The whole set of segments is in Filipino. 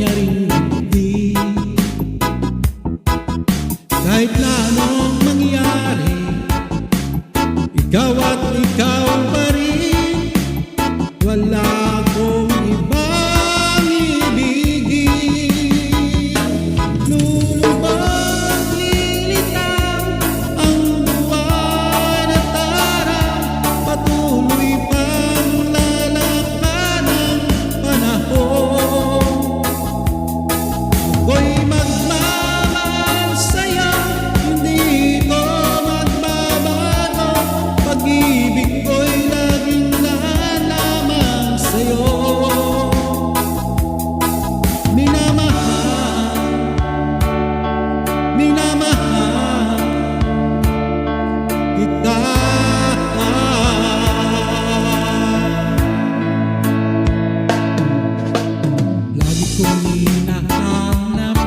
niya rin hindi. Kahit na anong mangyari, ikaw at ikaw pa rin. Wala akong ibang ibigin. Lulubog, lilitaw ang buwan at araw, patuloy pang lalakad ang panahon. Ako'y magmamahal sa'yo, hindi ko magbabago. Pag-ibig ko'y laging lalamang sa'yo. Minamahal, minamahal kita. Lagi kong hinahanap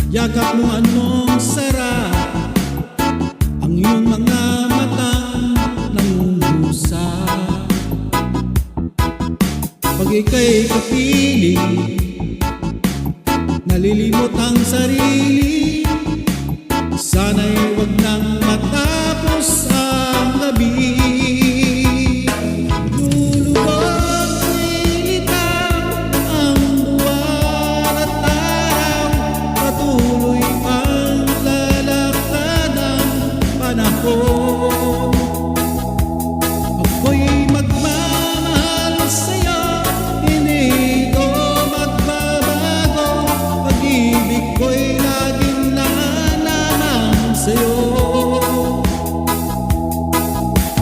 yakap mo, anong sarap ang iyong mga matang nangungusap. Pag ika'y kapiling, nalilimot ang sarili. Sana'y wag nang matapos ang gabi. Lulubog, lilitaw ang buwan at araw, patuloy pang lalakad ang panahon. Ako'y magmamahal sa'yo, hindi ko magbabago. Pag-ibig ko'y laging lalamang sa'yo.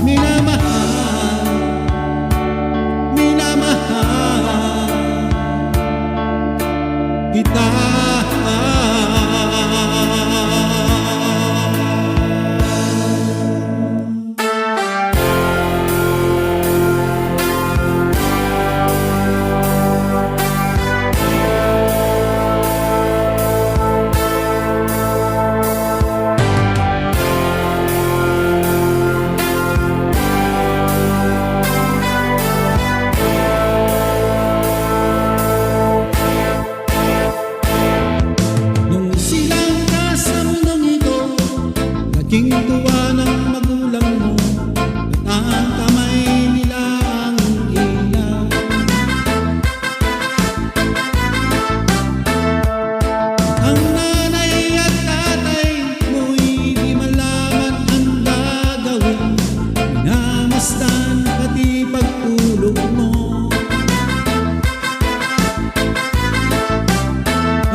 Minamahal, minamahal kita. Nung silang nasa mundong ito, naging tuwa ng magulang mo, at ang kamay nila ang ilaw. Ang nanay at tatay mo'y di malaman ang gagawin, minamasdan pati pagtulog mo.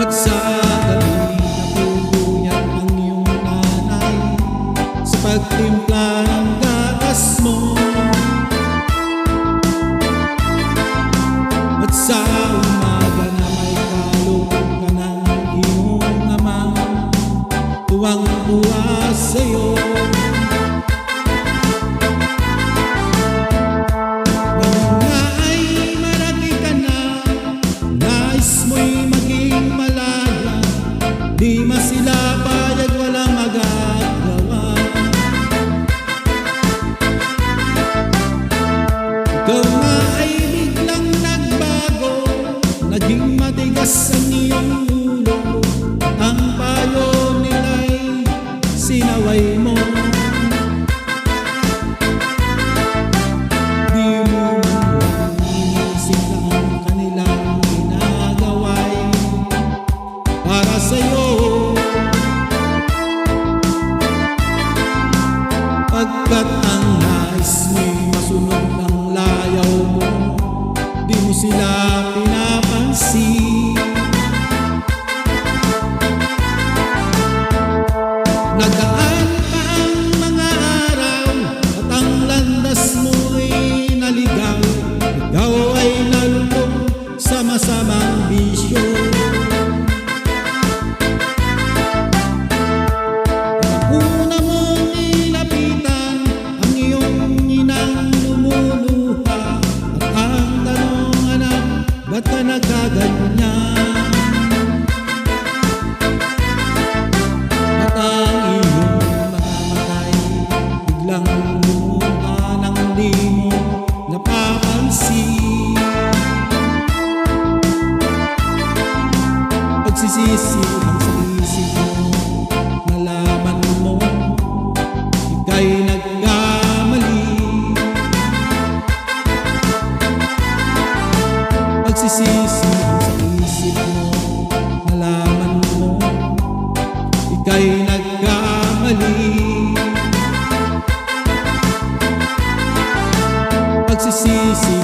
At sa gabi natutuyat ang iyong nanay sa pagtimpla ng gatas mo. At sa umaga na may kaloob ka ng iyong ama, tuwang-tuwa sa'yo. Ngayon nga ay malaki ka na, nais mo'y maging malaya, di masilapay at walang magagawa. Ikaw nga ay biglang nagbago, naging matigas ang iyong ulo, ang payo nila'y sinaway mo. Di mo man inisip ang kanilang ginagawa'y para sa'yo. Pagkat ang nais mo'y masunod ang layaw mo, di mo sila pinapansin. Nagaan pa ang mga araw at ang landas mo'y naligaw. Ikaw ay nalulong sa masamang bisyo. Pagsisisi ang sa isip mo, nalaman mo ika'y nagkamali. Pagsisisi ang sa isip mo, nalaman mo ika'y nagkamali. Pagsisisi